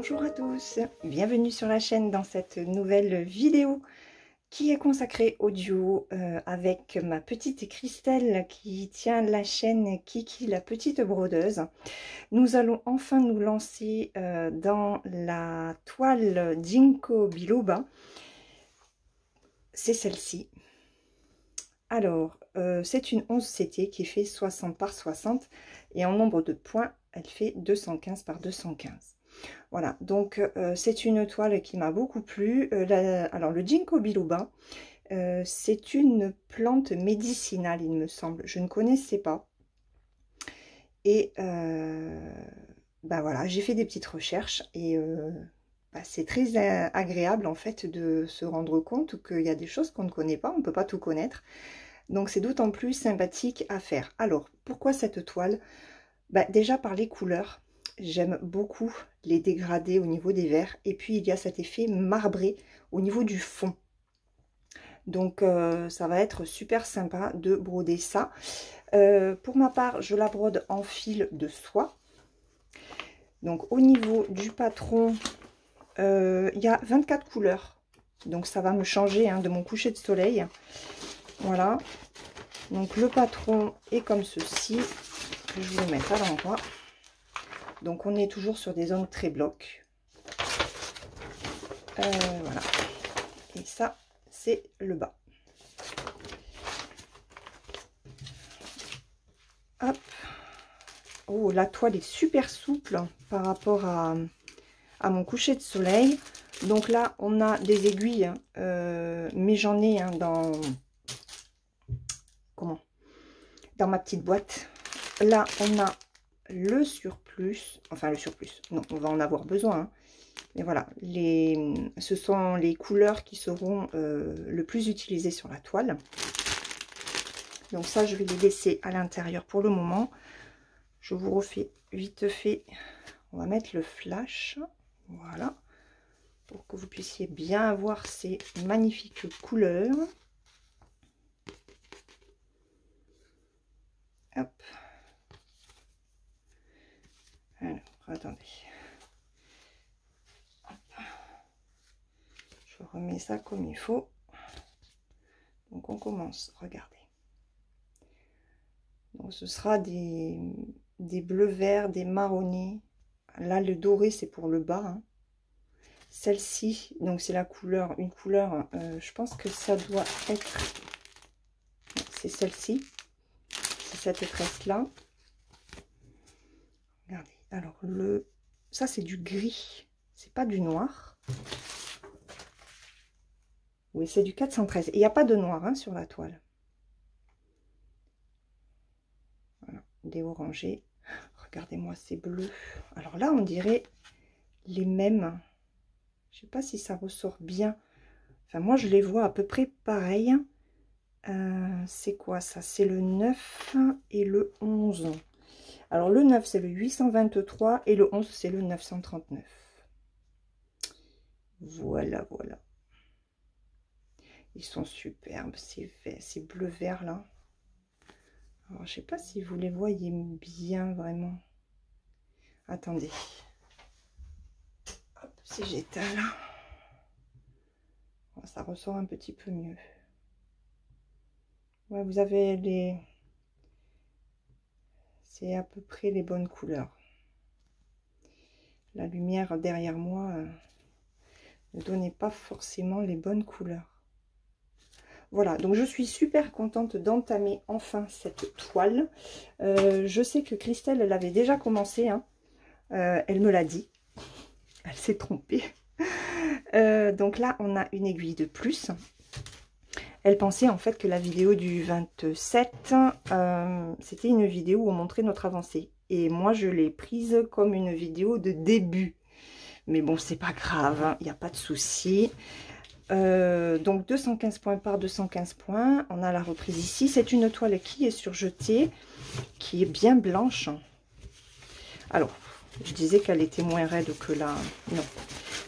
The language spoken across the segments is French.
Bonjour à tous, bienvenue sur la chaîne dans cette nouvelle vidéo qui est consacrée au duo avec ma petite Christelle qui tient la chaîne Kiki la petite brodeuse. Nous allons enfin nous lancer dans la toile Ginkgo biloba, c'est celle-ci. Alors, c'est une 11 CT qui fait 60 par 60 et en nombre de points, elle fait 215 par 215. Voilà, donc c'est une toile qui m'a beaucoup plu. Alors, le Ginkgo biloba, c'est une plante médicinale, il me semble. Je ne connaissais pas. Et bah voilà, j'ai fait des petites recherches et c'est très agréable en fait de se rendre compte qu'il y a des choses qu'on ne connaît pas, on ne peut pas tout connaître. Donc c'est d'autant plus sympathique à faire. Alors, pourquoi cette toile? Déjà par les couleurs, j'aime beaucoup les dégradés au niveau des verts. Et puis il y a cet effet marbré au niveau du fond. Donc ça va être super sympa de broder ça. Pour ma part, je la brode en fil de soie. Donc au niveau du patron, il y a 24 couleurs. Donc ça va me changer de mon coucher de soleil. Voilà. Donc le patron est comme ceci. Je vais le mettre à l'endroit. Donc on est toujours sur des zones très blocs. Voilà. Et ça, c'est le bas. Hop. Oh, la toile est super souple par rapport à mon coucher de soleil. Donc là, on a des aiguilles, mais j'en ai dans ma petite boîte. Là, on a le surplus, enfin le surplus, non, on va en avoir besoin. Mais voilà, ce sont les couleurs qui seront le plus utilisées sur la toile. Donc ça, je vais les laisser à l'intérieur pour le moment. Je vous refais vite fait. On va mettre le flash. Voilà. Pour que vous puissiez bien voir ces magnifiques couleurs. Hop. Alors, attendez. Hop. Je remets ça comme il faut. Donc on commence, regardez. Donc ce sera des bleus verts, des marronnés. Là le doré c'est pour le bas. Celle-ci, donc c'est la couleur, une couleur, je pense que ça doit être, c'est celle-ci, c'est cette tresse là. Regardez, alors ça c'est du gris, c'est pas du noir. Oui, c'est du 413. Il n'y a pas de noir sur la toile. Voilà, des orangés. Regardez-moi ces bleus. Alors là, on dirait les mêmes. Je sais pas si ça ressort bien. Enfin, moi, je les vois à peu près pareil. C'est quoi ça? C'est le 9 et le 11. Alors, le 9, c'est le 823 et le 11, c'est le 939. Voilà, voilà. Ils sont superbes, ces bleus verts là. Alors, je sais pas si vous les voyez bien vraiment. Attendez. Hop, si j'éteins là. Ça ressort un petit peu mieux. Ouais, vous avez les... C'est à peu près les bonnes couleurs. La lumière derrière moi ne donnait pas forcément les bonnes couleurs. Voilà, donc je suis super contente d'entamer enfin cette toile. Je sais que Christelle l'avait déjà commencé. Elle me l'a dit. Elle s'est trompée. Donc là, on a une aiguille de plus. Elle pensait en fait que la vidéo du 27, c'était une vidéo où on montrait notre avancée. Et moi, je l'ai prise comme une vidéo de début. Mais bon, c'est pas grave, il n'y a pas de souci. Donc 215 points par 215 points. On a la reprise ici. C'est une toile qui est surjetée, qui est bien blanche. Alors, je disais qu'elle était moins raide que la... Non,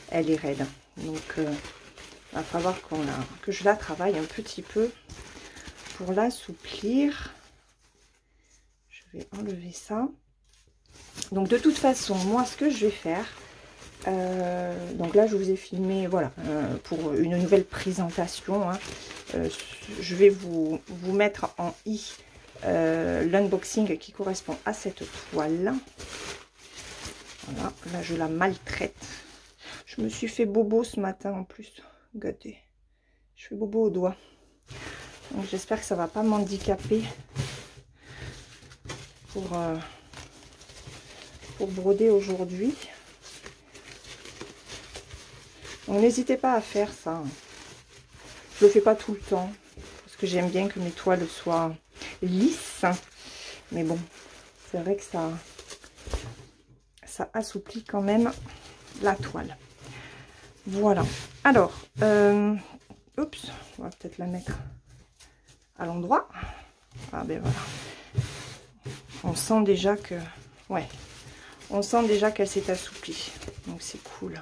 elle est raide. Donc, il va falloir que je la travaille un petit peu pour l'assouplir. Je vais enlever ça. Donc, de toute façon, moi, ce que je vais faire, Donc là, je vous ai filmé, voilà, pour une nouvelle présentation. Hein. Je vais vous mettre en i l'unboxing qui correspond à cette toile. Voilà, là, je la maltraite. Je me suis fait bobo ce matin en plus. Regardez, je fais bobo au doigt. Donc j'espère que ça va pas m'handicaper pour broder aujourd'hui. Donc n'hésitez pas à faire ça. Je le fais pas tout le temps parce que j'aime bien que mes toiles soient lisses. Mais bon, c'est vrai que ça assouplit quand même la toile. Voilà. Alors, oups, on va peut-être la mettre à l'endroit. Ah ben voilà. On sent déjà que, ouais, on sent déjà qu'elle s'est assouplie. Donc c'est cool.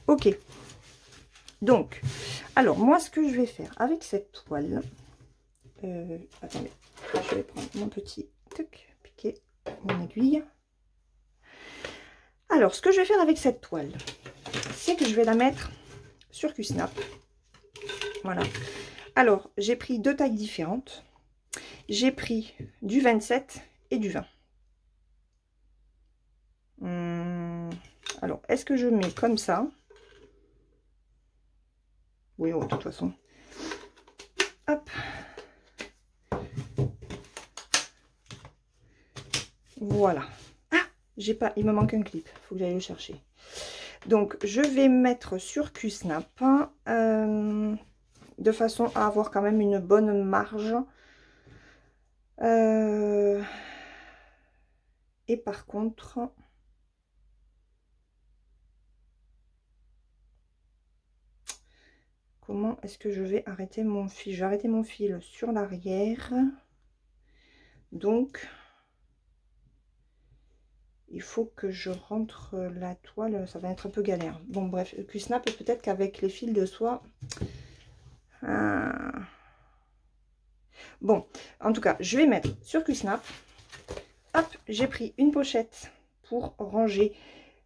Ok. Donc, alors moi ce que je vais faire avec cette toile, attendez, je vais prendre mon petit truc, piquer mon aiguille. Alors, ce que je vais faire avec cette toile, c'est que je vais la mettre sur Q-Snap. Voilà. Alors, j'ai pris deux tailles différentes. J'ai pris du 27 et du 20. Alors, est-ce que je mets comme ça? Oui, oh, de toute façon. Hop. Voilà. Ah, j'ai pas, il me manque un clip. Il faut que j'aille le chercher. Donc, je vais mettre sur Q-Snap de façon à avoir quand même une bonne marge. Et par contre, comment est-ce que je vais arrêter mon fil? Je vais arrêter mon fil sur l'arrière. Donc, il faut que je rentre la toile. Ça va être un peu galère. Bon, bref, Q-Snap, peut-être qu'avec les fils de soie... Bon, en tout cas, je vais mettre sur Q-Snap. Hop, j'ai pris une pochette pour ranger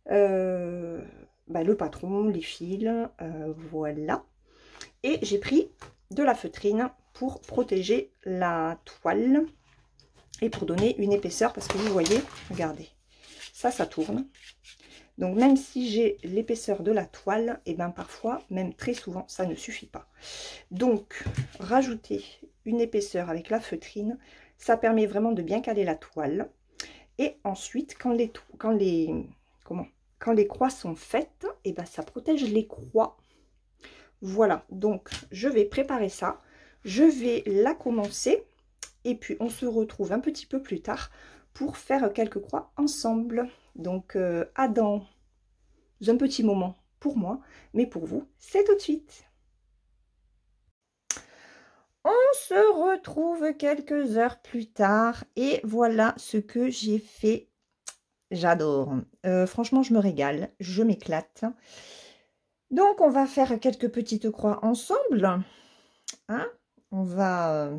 le patron, les fils. Voilà. Et j'ai pris de la feutrine pour protéger la toile et pour donner une épaisseur, parce que vous voyez, regardez, ça tourne. Donc même si j'ai l'épaisseur de la toile, et bien parfois, même très souvent, ça ne suffit pas. Donc rajouter une épaisseur avec la feutrine, ça permet vraiment de bien caler la toile. Et ensuite, quand les croix sont faites, et ben ça protège les croix. Voilà, donc je vais préparer ça. Je vais la commencer. Et puis on se retrouve un petit peu plus tard pour faire quelques croix ensemble. Donc à dans un petit moment pour moi, mais pour vous, c'est tout de suite. On se retrouve quelques heures plus tard et voilà ce que j'ai fait. J'adore. Franchement, je me régale, je m'éclate. Donc, on va faire quelques petites croix ensemble. Hein, on va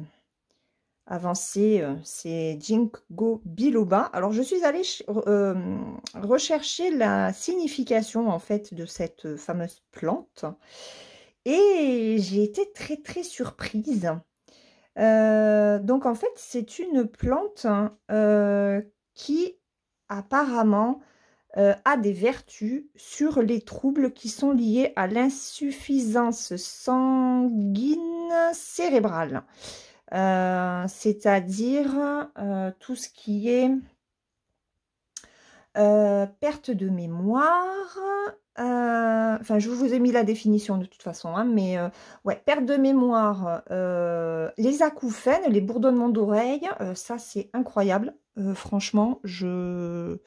avancer. C'est Ginkgo biloba. Alors, je suis allée rechercher la signification, en fait, de cette fameuse plante. Et j'ai été très, très surprise. Donc, en fait, c'est une plante qui, apparemment, a des vertus sur les troubles qui sont liés à l'insuffisance sanguine cérébrale. C'est-à-dire tout ce qui est perte de mémoire. Enfin, je vous ai mis la définition de toute façon, hein, mais ouais, perte de mémoire, les acouphènes, les bourdonnements d'oreilles, ça c'est incroyable. Franchement, je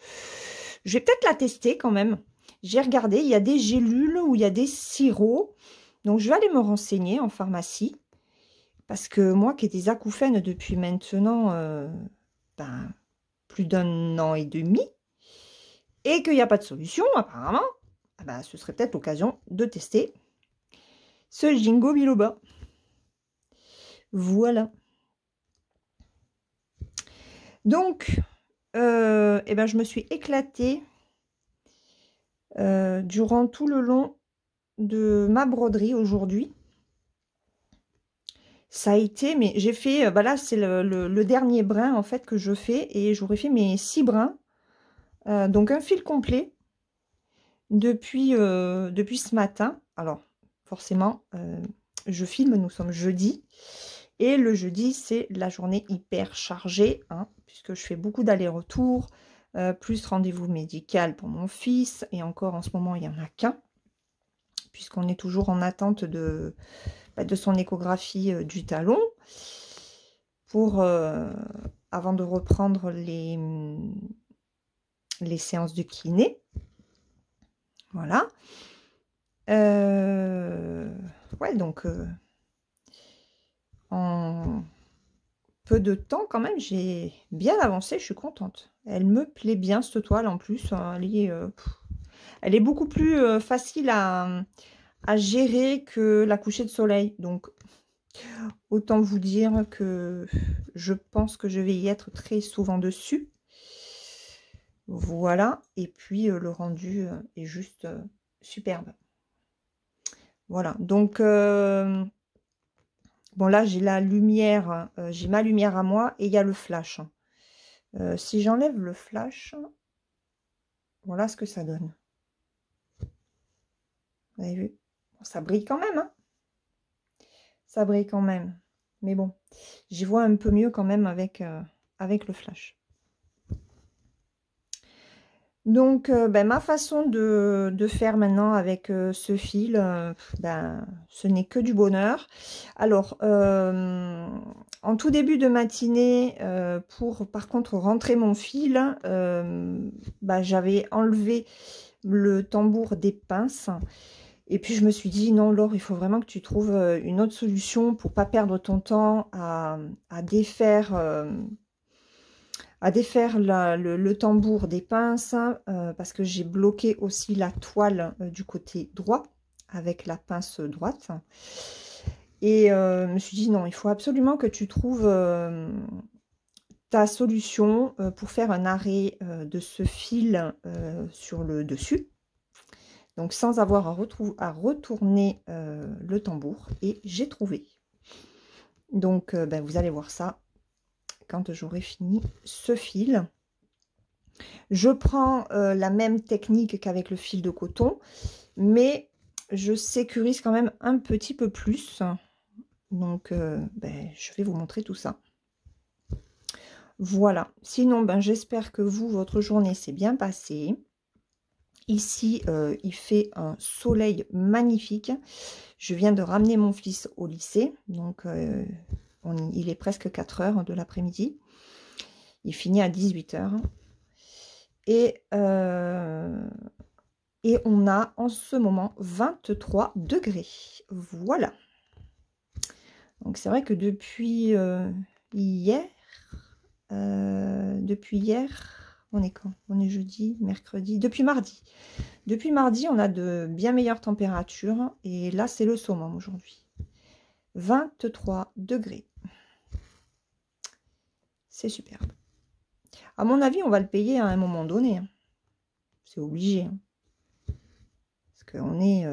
vais peut-être la tester quand même. J'ai regardé, il y a des gélules ou il y a des sirops. Donc, je vais aller me renseigner en pharmacie. Parce que moi, qui ai des acouphènes depuis maintenant plus d'1 an et demi, et qu'il n'y a pas de solution, apparemment, ce serait peut-être l'occasion de tester ce Ginkgo biloba. Voilà. Donc, je me suis éclatée durant tout le long de ma broderie aujourd'hui. Ça a été, mais j'ai fait, bah là c'est le dernier brin en fait que je fais et j'aurais fait mes 6 brins. Donc un fil complet depuis ce matin. Alors forcément, je filme, nous sommes jeudi. Et le jeudi, c'est la journée hyper chargée, hein, puisque je fais beaucoup d'allers-retours, plus rendez-vous médical pour mon fils. Et encore en ce moment, il n'y en a qu'un, puisqu'on est toujours en attente de son échographie du talon, pour, avant de reprendre les séances de kiné. Voilà. Ouais, donc en peu de temps quand même, j'ai bien avancé, je suis contente. Elle me plaît bien cette toile en plus. Elle est beaucoup plus facile à gérer que la couchée de soleil. Donc autant vous dire que je pense que je vais y être très souvent dessus. Voilà, et puis le rendu est juste superbe. Voilà, donc bon là j'ai la lumière, j'ai ma lumière à moi et il y a le flash. Si j'enlève le flash, voilà ce que ça donne. Vous avez vu? Bon, ça brille quand même, hein, ça brille quand même. Mais bon, j'y vois un peu mieux quand même avec, avec le flash. Donc, ben, ma façon de faire maintenant avec ce fil, ben, ce n'est que du bonheur. Alors, en tout début de matinée, pour par contre rentrer mon fil, ben, j'avais enlevé le tambour des pinces. Et puis, je me suis dit, non, Laure, il faut vraiment que tu trouves une autre solution pour pas perdre ton temps à défaire... le tambour des pinces, parce que j'ai bloqué aussi la toile du côté droit avec la pince droite. Et je me suis dit non, il faut absolument que tu trouves ta solution pour faire un arrêt de ce fil sur le dessus. Donc sans avoir à retourner le tambour. Et j'ai trouvé. Donc ben, vous allez voir ça quand j'aurai fini ce fil. Je prends la même technique qu'avec le fil de coton, mais je sécurise quand même un petit peu plus. Donc, ben, je vais vous montrer tout ça. Voilà. Sinon, ben, j'espère que vous, votre journée s'est bien passée. Ici, il fait un soleil magnifique. Je viens de ramener mon fils au lycée. Donc, il est presque 4 heures de l'après-midi. Il finit à 18 heures. Et on a en ce moment 23 degrés. Voilà. Donc c'est vrai que depuis hier, on est quand? On est jeudi, mercredi, depuis mardi. Depuis mardi, on a de bien meilleures températures. Et là, c'est le summum aujourd'hui. 23 degrés. C'est superbe. À mon avis, on va le payer à un moment donné. Hein. C'est obligé. Hein. Parce qu'on est...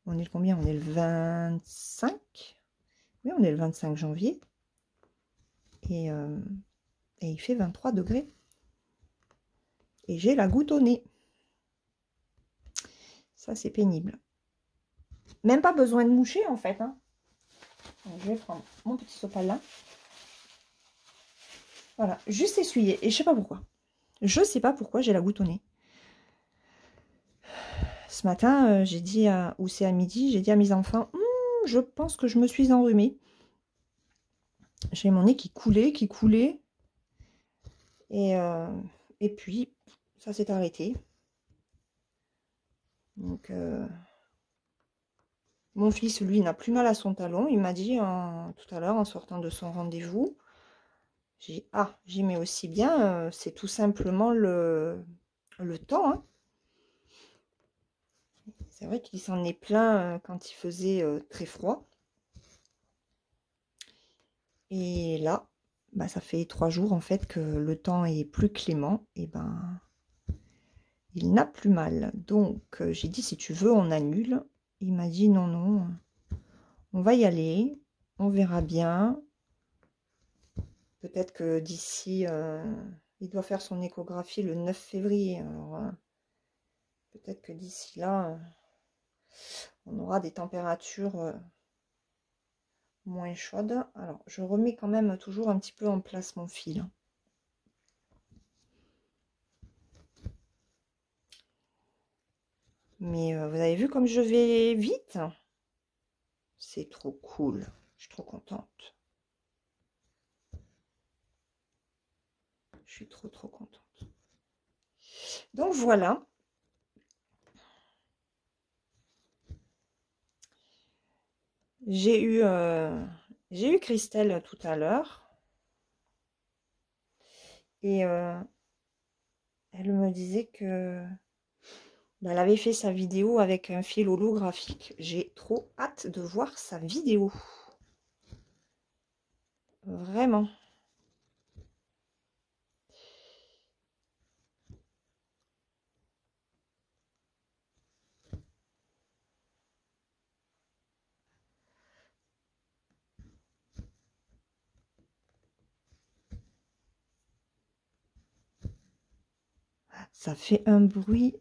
on est le combien? On est le 25. Oui, on est le 25 janvier. Et il fait 23 degrés. Et j'ai la goutte au nez. Ça, c'est pénible. Même pas besoin de moucher, en fait. Hein. Donc, je vais prendre mon petit sopalin. Voilà, juste essuyer. Et je sais pas pourquoi. Je sais pas pourquoi j'ai la goutte au nez. Ce matin, j'ai dit, ou c'est à midi, j'ai dit à mes enfants, je pense que je me suis enrhumée. J'ai mon nez qui coulait, qui coulait. Et puis, ça s'est arrêté. Donc, mon fils, lui, n'a plus mal à son talon. Il m'a dit tout à l'heure, en sortant de son rendez-vous, j'y mets aussi bien, c'est tout simplement le temps. Hein. C'est vrai qu'il s'en est plein quand il faisait très froid. Et là, bah, ça fait 3 jours en fait que le temps est plus clément. Et ben, Il n'a plus mal. Donc, j'ai dit, si tu veux, on annule. Il m'a dit, non, non, on va y aller. On verra bien. Peut-être que d'ici, il doit faire son échographie le 9 février. Alors, peut-être que d'ici là, on aura des températures moins chaudes. Alors, je remets quand même toujours un petit peu en place mon fil. Mais vous avez vu comme je vais vite? C'est trop cool. Je suis trop contente. Je suis trop contente. Donc voilà. J'ai eu Christelle tout à l'heure. Et elle me disait que elle avait fait sa vidéo avec un fil holographique. J'ai trop hâte de voir sa vidéo. Vraiment. Ça fait un bruit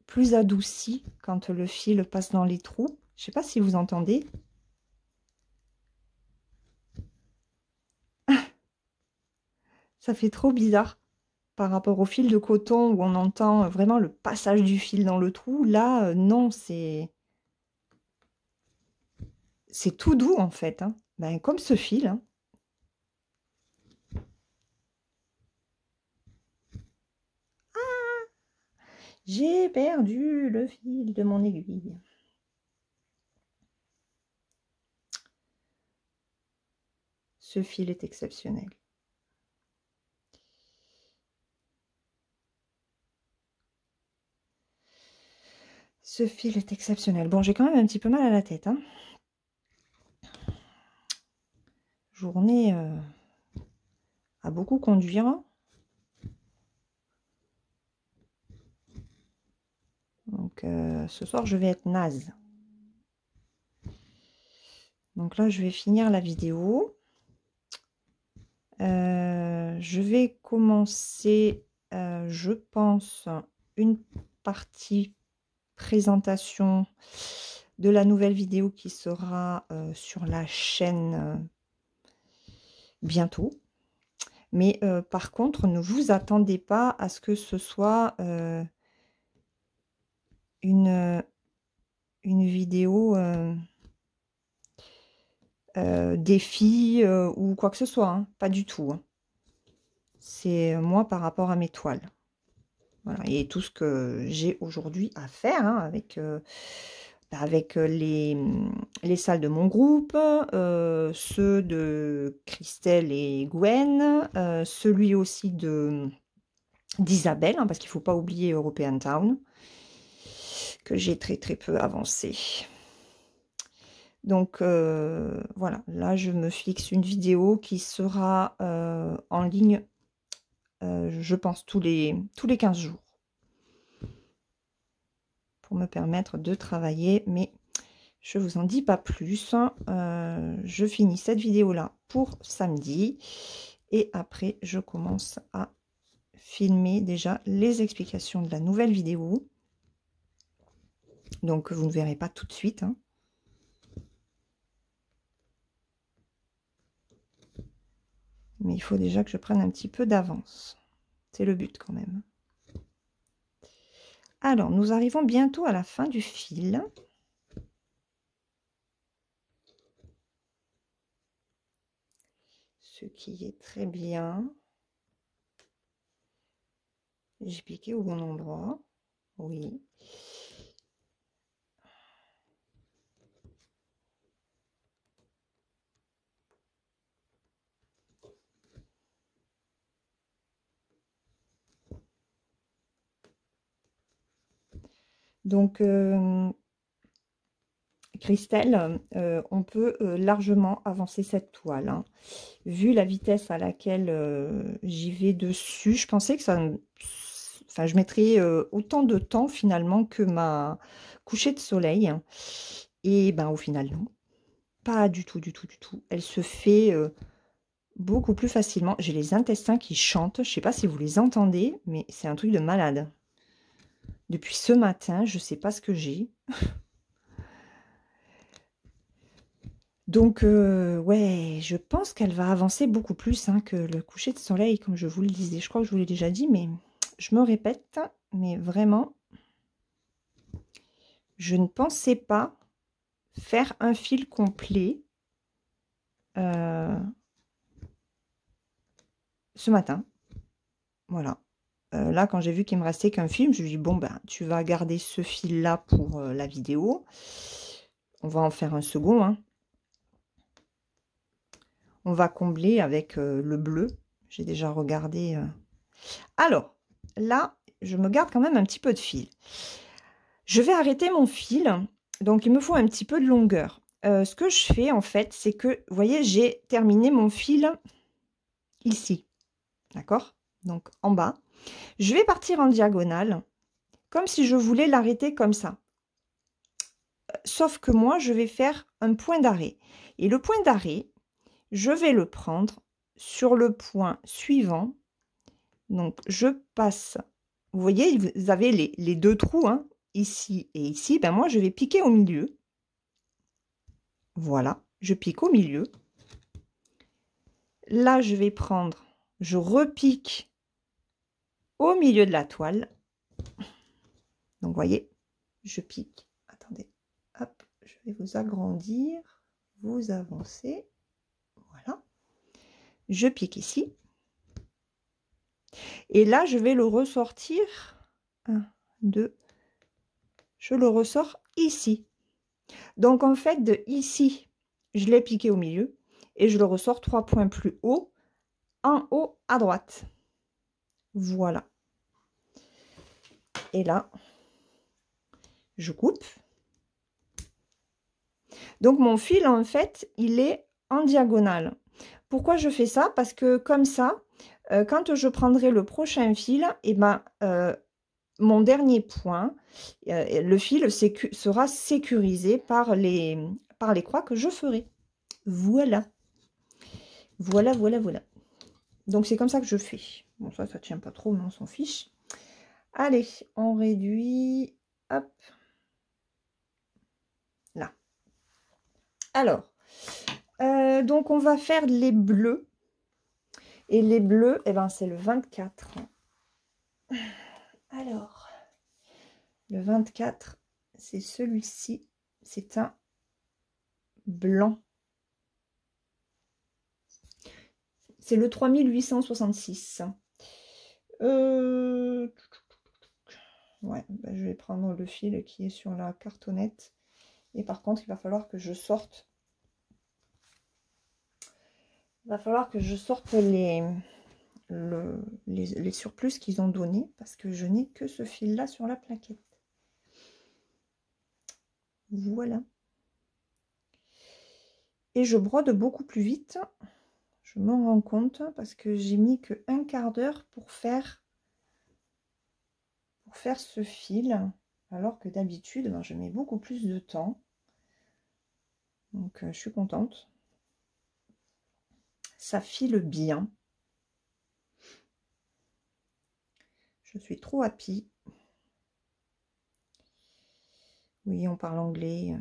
plus adouci quand le fil passe dans les trous. Je ne sais pas si vous entendez. Ça fait trop bizarre par rapport au fil de coton où on entend vraiment le passage du fil dans le trou. Là, non, c'est tout doux en fait. Hein. Ben, comme ce fil. Hein. J'ai perdu le fil de mon aiguille. Ce fil est exceptionnel. Ce fil est exceptionnel. Bon, j'ai quand même un petit peu mal à la tête. Hein. Journée à beaucoup conduire. Donc, ce soir, je vais être naze. Donc là, je vais finir la vidéo. Je vais commencer, je pense, une partie présentation de la nouvelle vidéo qui sera sur la chaîne bientôt. Mais par contre, ne vous attendez pas à ce que ce soit une vidéo défi ou quoi que ce soit. Hein. Pas du tout. Hein. C'est moi par rapport à mes toiles. Voilà. Et tout ce que j'ai aujourd'hui à faire hein, avec les salles de mon groupe, ceux de Christelle et Gwen, celui aussi d'Isabelle, hein, parce qu'il ne faut pas oublier European Town, que j'ai très peu avancé. Donc voilà, là je me fixe une vidéo qui sera en ligne, je pense, tous les 15 jours. Pour me permettre de travailler, mais je vous en dis pas plus. Je finis cette vidéo là pour samedi et après je commence à filmer déjà les explications de la nouvelle vidéo, donc vous ne verrez pas tout de suite hein. Mais il faut déjà que je prenne un petit peu d'avance, c'est le but quand même. Alors nous arrivons bientôt à la fin du fil. Ce qui est très bien. J'ai piqué au bon endroit. Oui. Donc, Christelle, on peut largement avancer cette toile. Hein. Vu la vitesse à laquelle j'y vais dessus, je pensais que enfin, je mettrai autant de temps finalement que ma coucher de soleil. Et ben, au final, non. Pas du tout, du tout, du tout. Elle se fait beaucoup plus facilement. J'ai les intestins qui chantent. Je sais pas si vous les entendez, mais c'est un truc de malade. Depuis ce matin, je sais pas ce que j'ai. Donc, ouais, je pense qu'elle va avancer beaucoup plus hein, que le coucher de soleil, comme je vous le disais. Je crois que je vous l'ai déjà dit, mais je me répète. Mais vraiment, je ne pensais pas faire un fil complet ce matin. Voilà. Là, quand j'ai vu qu'il me restait qu'un fil, je me suis dit, bon, ben, tu vas garder ce fil-là pour la vidéo. On va en faire un second. Hein. On va combler avec le bleu. J'ai déjà regardé. Alors, là, je me garde quand même un petit peu de fil. Je vais arrêter mon fil. Donc, il me faut un petit peu de longueur. Ce que je fais, en fait, c'est que, vous voyez, j'ai terminé mon fil ici. D'accord? Donc, en bas. Je vais partir en diagonale, comme si je voulais l'arrêter comme ça. Sauf que moi, je vais faire un point d'arrêt. Et le point d'arrêt, je vais le prendre sur le point suivant. Donc, je passe. Vous voyez, vous avez les deux trous, hein, ici et ici. Ben moi, je vais piquer au milieu. Voilà, je pique au milieu. Là, je vais prendre, je repique au milieu de la toile. Donc, vous voyez, je pique. Attendez, hop, je vais vous agrandir, vous avancez. Voilà. Je pique ici. Et là, je vais le ressortir. 1, 2. Je le ressors ici. Donc, en fait, de ici, je l'ai piqué au milieu. Et je le ressors 3 points plus haut, en haut à droite. Voilà. Et là, je coupe. Donc, mon fil, en fait, il est en diagonale. Pourquoi je fais ça? Parce que comme ça, quand je prendrai le prochain fil, et ben, mon dernier point, le fil sera sécurisé par les croix que je ferai. Voilà. Voilà, voilà, voilà. Donc, c'est comme ça que je fais. Bon, ça tient pas trop, mais on s'en fiche. Allez, on réduit. Hop. Là. Alors, donc, on va faire les bleus. Et les bleus, eh ben, c'est le 24. Alors, le 24, c'est celui-ci. C'est un blanc. C'est le 3866. Ouais, bah, je vais prendre le fil qui est sur la cartonnette. Et par contre, il va falloir que je sorte. Il va falloir que je sorte les surplus qu'ils ont donné. Parce que je n'ai que ce fil-là sur la plaquette. Voilà. Et je brode beaucoup plus vite. Je m'en rends compte parce que j'ai mis que un quart d'heure pour faire ce fil. Alors que d'habitude, ben, je mets beaucoup plus de temps. Donc, je suis contente. Ça file bien. Je suis trop happy. Oui, on parle anglais.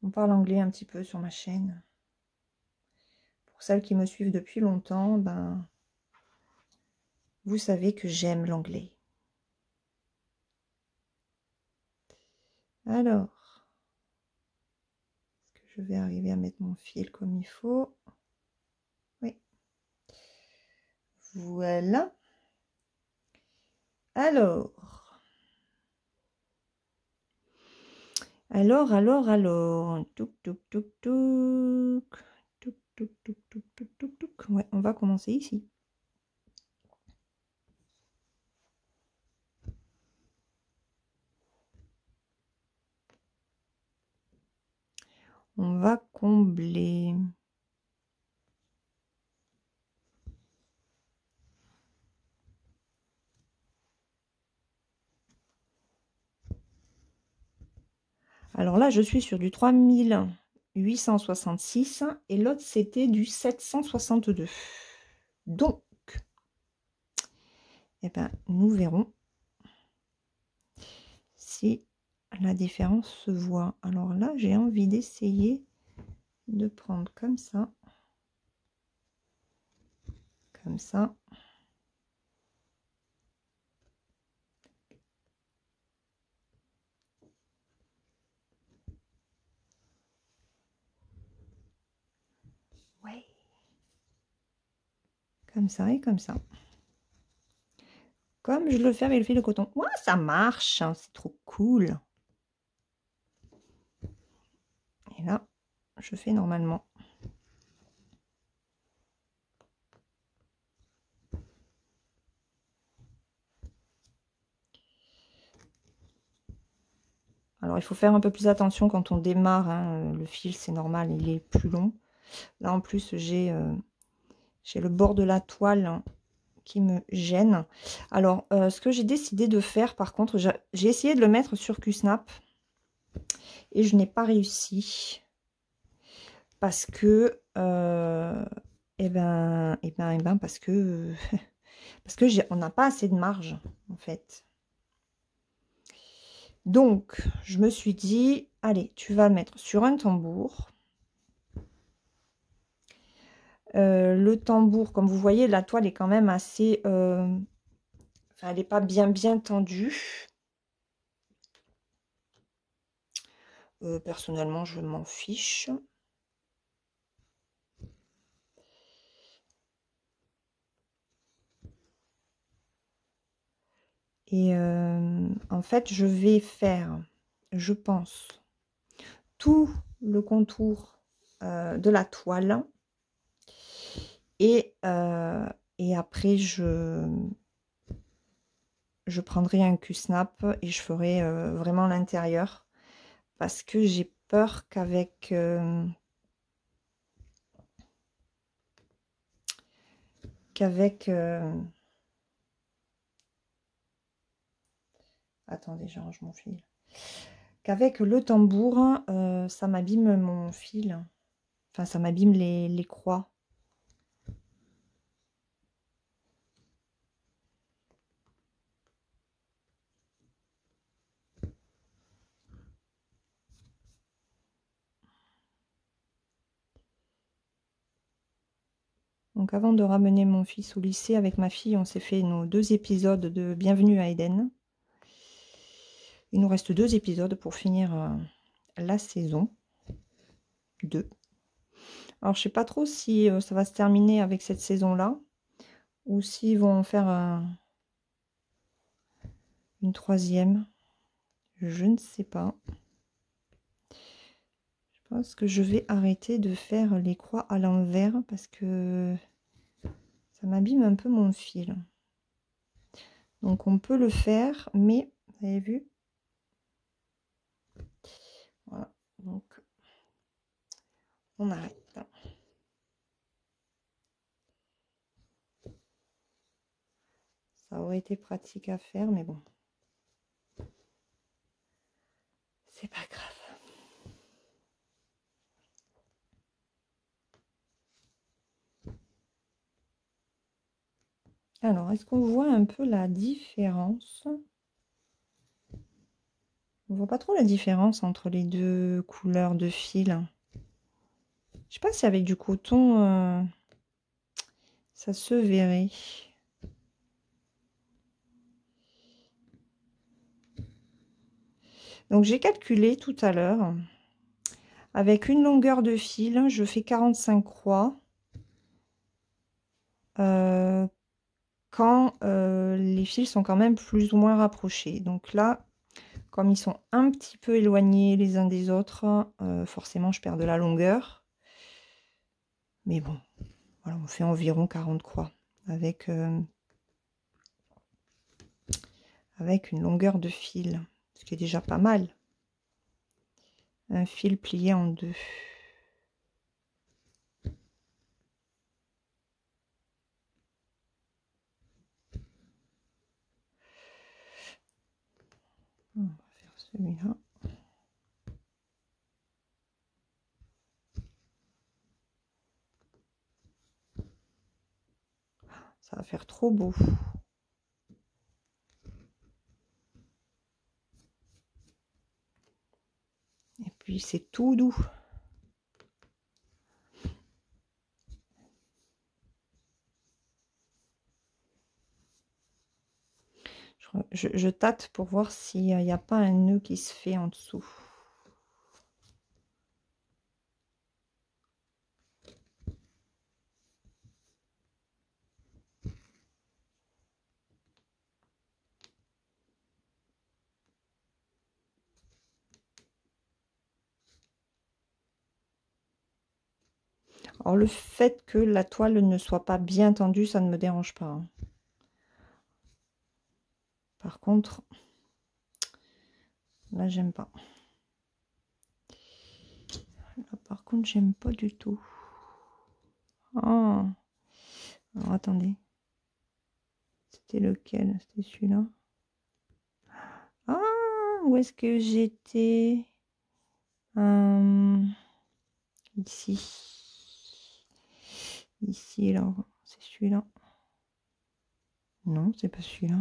On parle anglais un petit peu sur ma chaîne. Pour celles qui me suivent depuis longtemps, ben, vous savez que j'aime l'anglais. Alors, est-ce que je vais arriver à mettre mon fil comme il faut? Oui. Voilà. Alors, touc, touc, touc, touc, touc, touc, touc, touc, touc, touc, touc. Ouais, on va commencer ici. On va combler. Alors là, je suis sur du 3866 et l'autre, c'était du 762. Donc, eh ben, nous verrons si la différence se voit. Alors là, j'ai envie d'essayer de prendre comme ça. Comme ça. Ouais. Comme ça et comme ça. Comme je le fais avec le fil de coton. Ouais, ça marche, hein, c'est trop cool. Et là, je fais normalement. Alors, il faut faire un peu plus attention quand on démarre. Hein. Le fil, c'est normal, il est plus long. Là, en plus, j'ai le bord de la toile hein, qui me gêne. Alors, ce que j'ai décidé de faire, par contre, j'ai essayé de le mettre sur Q-Snap et je n'ai pas réussi. Parce que, parce que, on n'a pas assez de marge, en fait. Donc, je me suis dit, allez, tu vas le mettre sur un tambour. Le tambour, comme vous voyez, la toile est quand même assez... enfin, elle n'est pas bien tendue. Personnellement, je m'en fiche. Et en fait, je vais faire, je pense, tout le contour de la toile. Et après, je prendrai un Q-Snap et je ferai vraiment l'intérieur. Parce que j'ai peur qu'avec... attendez, j'arrange mon fil. Qu'avec le tambour, ça m'abîme mon fil. Enfin, ça m'abîme les croix. Donc avant de ramener mon fils au lycée avec ma fille, on s'est fait nos 2 épisodes de Bienvenue à Eden. Il nous reste 2 épisodes pour finir la saison 2. Alors je sais pas trop si ça va se terminer avec cette saison-là ou s'ils vont faire une 3e. Je ne sais pas. Je pense que je vais arrêter de faire les croix à l'envers parce que ça m'abîme un peu mon fil. Donc on peut le faire, mais vous avez vu? Voilà, donc on arrête. Ça aurait été pratique à faire, mais bon. C'est pas grave. Alors, est-ce qu'on voit un peu la différence? On voit pas trop la différence entre les 2 couleurs de fil. Je sais pas si avec du coton, ça se verrait. Donc, j'ai calculé tout à l'heure. Avec une longueur de fil, je fais 45 croix. Quand les fils sont quand même plus ou moins rapprochés. Donc là, comme ils sont un petit peu éloignés les uns des autres, forcément je perds de la longueur. Mais bon, voilà, on fait environ 40 croix avec une longueur de fil, ce qui est déjà pas mal. Un fil plié en 2. On va faire celui-là. Ça va faire trop beau. Et puis c'est tout doux. Je tâte pour voir s'il n'y a pas un nœud qui se fait en dessous. Alors le fait que la toile ne soit pas bien tendue, ça ne me dérange pas, hein. Par contre, là j'aime pas. Là, par contre, j'aime pas du tout. Oh. Alors attendez. C'était lequel? C'était celui-là. Ah, où est-ce que j'étais? Ici. Ici, là. C'est celui-là. Non, c'est pas celui-là.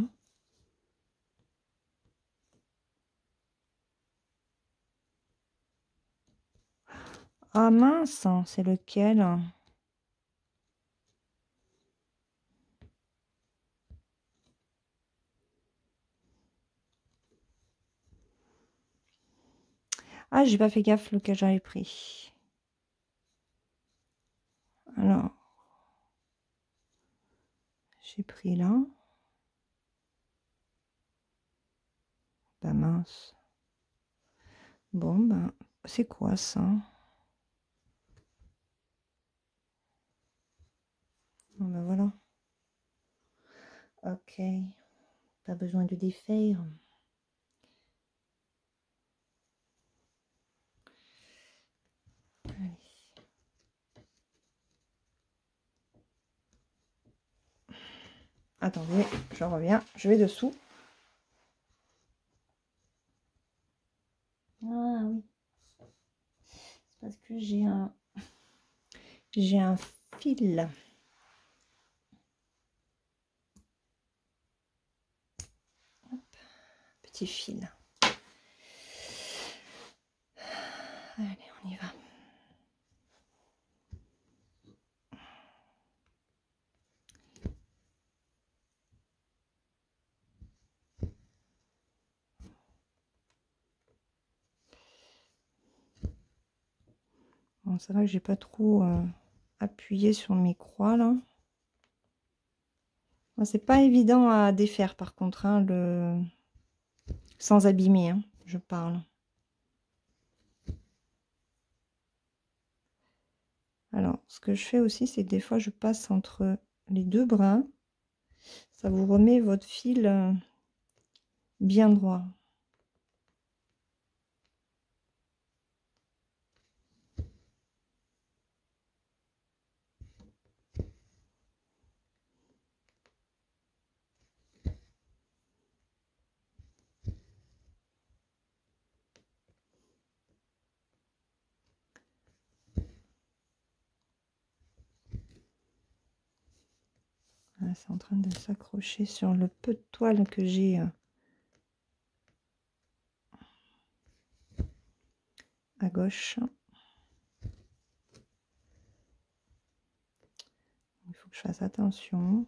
Ah mince, c'est lequel? Ah, j'ai pas fait gaffe lequel j'avais pris. Alors, j'ai pris là. Bah mince. Bon, ben, c'est quoi ça? Bon, ben voilà. Ok. Pas besoin de défaire. Allez. Attendez, je reviens. Je vais dessous. Ah oui. C'est parce que j'ai un fil. Hop, petit fil. Allez, on y va. Bon, c'est vrai que j'ai pas trop appuyé sur mes croix là. Bon, c'est pas évident à défaire par contre, hein, sans abîmer, hein, je parle. Alors, ce que je fais aussi, c'est que des fois, je passe entre les deux brins. Ça vous remet votre fil bien droit. C'est en train de s'accrocher sur le peu de toile que j'ai à gauche. Il faut que je fasse attention.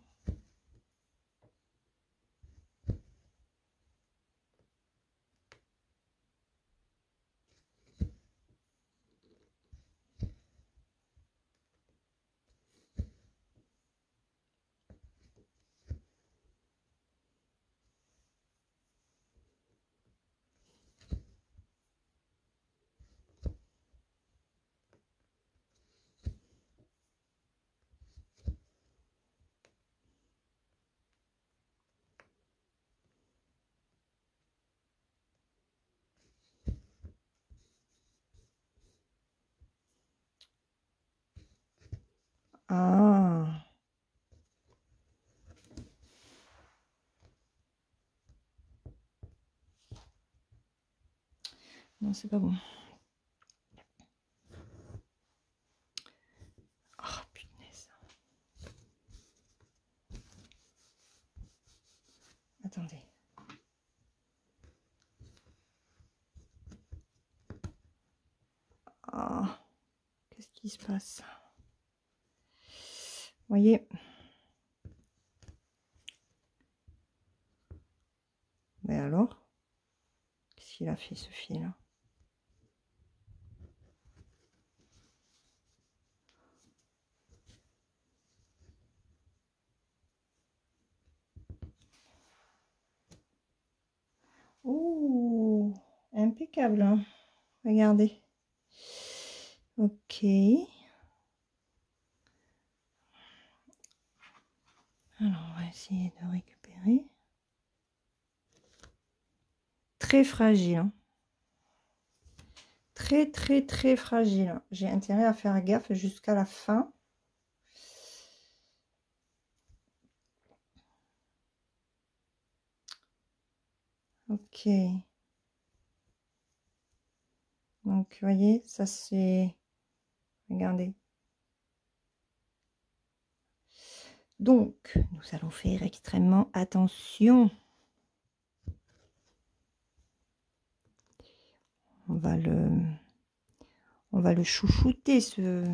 Ah, non, c'est pas bon. Oh, punaise. attendez. Ah, qu'est-ce qui se passe? Vous voyez? Mais alors? Qu'est-ce qu'il a fait ce fil? Oh, impeccable, hein. Regardez. Ok. Alors, on va essayer de récupérer. Très fragile. Hein. Très, très, très fragile. J'ai intérêt à faire gaffe jusqu'à la fin. Ok. Donc, vous voyez, ça c'est... Regardez. Donc, nous allons faire extrêmement attention. On va le chouchouter, ce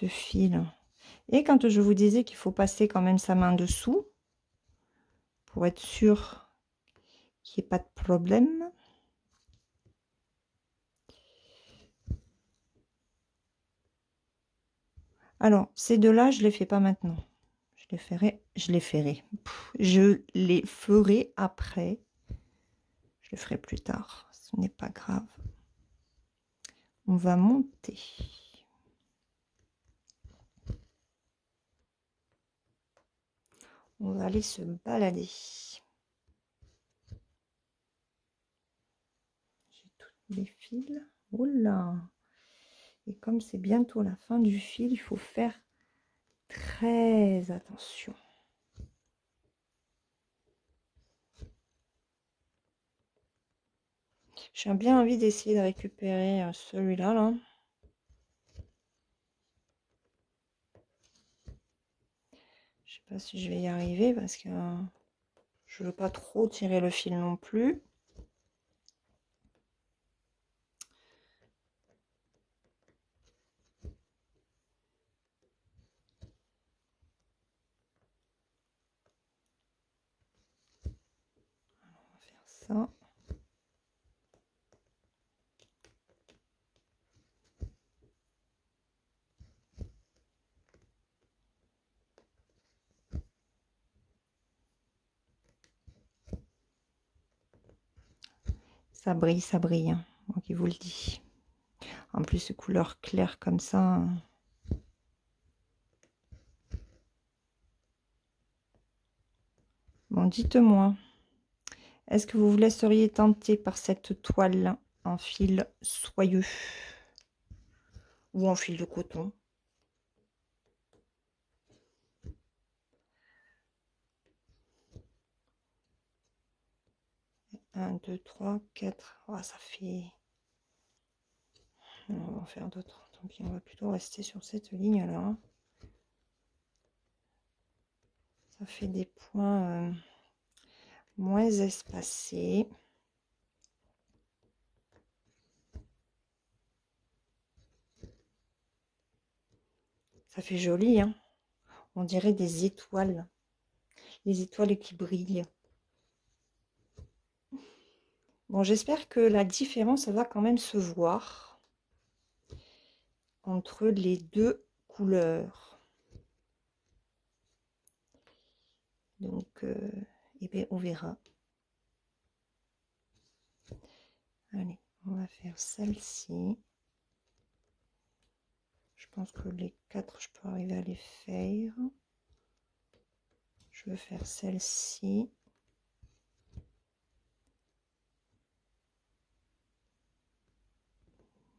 fil. Et quand je vous disais qu'il faut passer quand même sa main dessous, pour être sûr qu'il n'y ait pas de problème. Alors, ces deux-là, je ne les fais pas maintenant. Je les ferai après. Je le ferai plus tard. Ce n'est pas grave. On va monter. On va aller se balader. J'ai tous les fils. Oula! Et comme c'est bientôt la fin du fil, il faut faire très attention. J'ai bien envie d'essayer de récupérer celui-là. Là. Je sais pas si je vais y arriver parce que je veux pas trop tirer le fil non plus. Alors, on va faire ça. Ça brille, hein, moi qui vous le dis. En plus, ces couleurs claires comme ça. Bon, dites-moi, est-ce que vous vous laisseriez tenter par cette toile en fil soyeux ou en fil de coton? Un, 2, 3, 4. Oh, ça fait... On va en faire d'autres. Tant pis, on va plutôt rester sur cette ligne-là. Ça fait des points moins espacés. Ça fait joli, hein. On dirait des étoiles. Les étoiles qui brillent. Bon, j'espère que la différence va quand même se voir entre les deux couleurs. Donc, eh bien, on verra. Allez, on va faire celle-ci. Je pense que les 4, je peux arriver à les faire. Je veux faire celle-ci.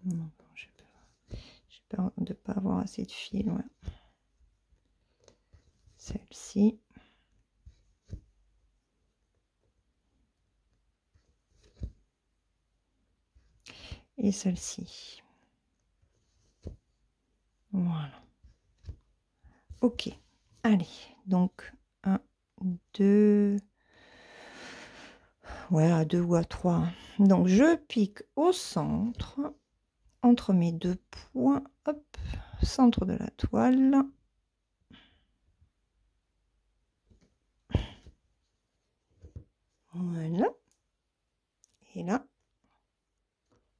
Non, j'ai peur de ne pas avoir assez de fil. Ouais. Celle-ci. Et celle-ci. Voilà. Ok. Allez, donc 1, 2, ouais, à 2 ou à 3. Donc, je pique au centre, entre mes 2 points, hop, centre de la toile. Voilà. Et là,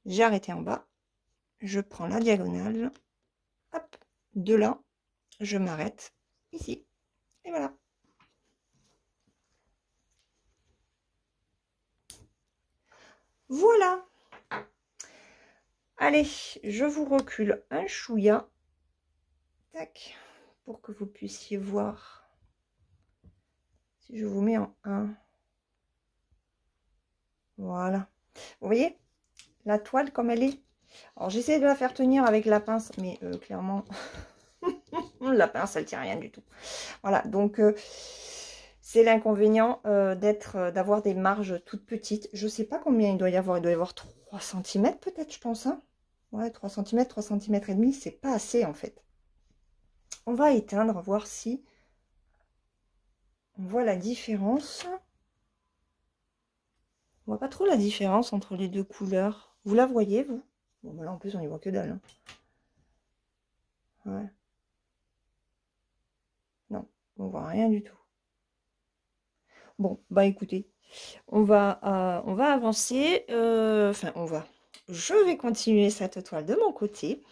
j'ai arrêté en bas. Je prends la diagonale. Hop, de là, je m'arrête ici. Et voilà. Voilà. Allez, je vous recule un chouïa. Tac. Pour que vous puissiez voir. Si je vous mets en 1. Voilà. Vous voyez la toile comme elle est. Alors j'essaie de la faire tenir avec la pince, mais clairement, la pince elle tient rien du tout. Voilà, donc c'est l'inconvénient d'avoir des marges toutes petites. Je sais pas combien il doit y avoir 3 cm peut-être, je pense. Hein, ouais, 3 cm, 3 cm et demi, c'est pas assez en fait. On va éteindre, voir si on voit la différence. On voit pas trop la différence entre les deux couleurs. Vous la voyez, vous? Bon, bah là, en plus, on y voit que dalle. Hein. Ouais. Non, on voit rien du tout. Bon, bah écoutez, on va avancer. Enfin, je vais continuer cette toile de mon côté.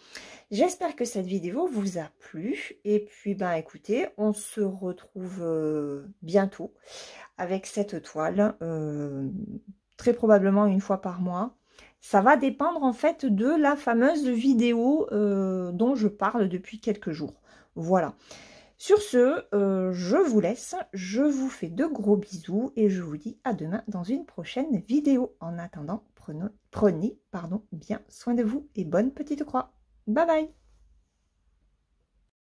J'espère que cette vidéo vous a plu. Et puis, bah écoutez, on se retrouve bientôt avec cette toile. Très probablement une fois par mois. Ça va dépendre en fait de la fameuse vidéo dont je parle depuis quelques jours. Voilà. Sur ce, je vous laisse. Je vous fais de gros bisous et je vous dis à demain dans une prochaine vidéo. En attendant, prenez bien soin de vous et bonne petite croix. Bye bye!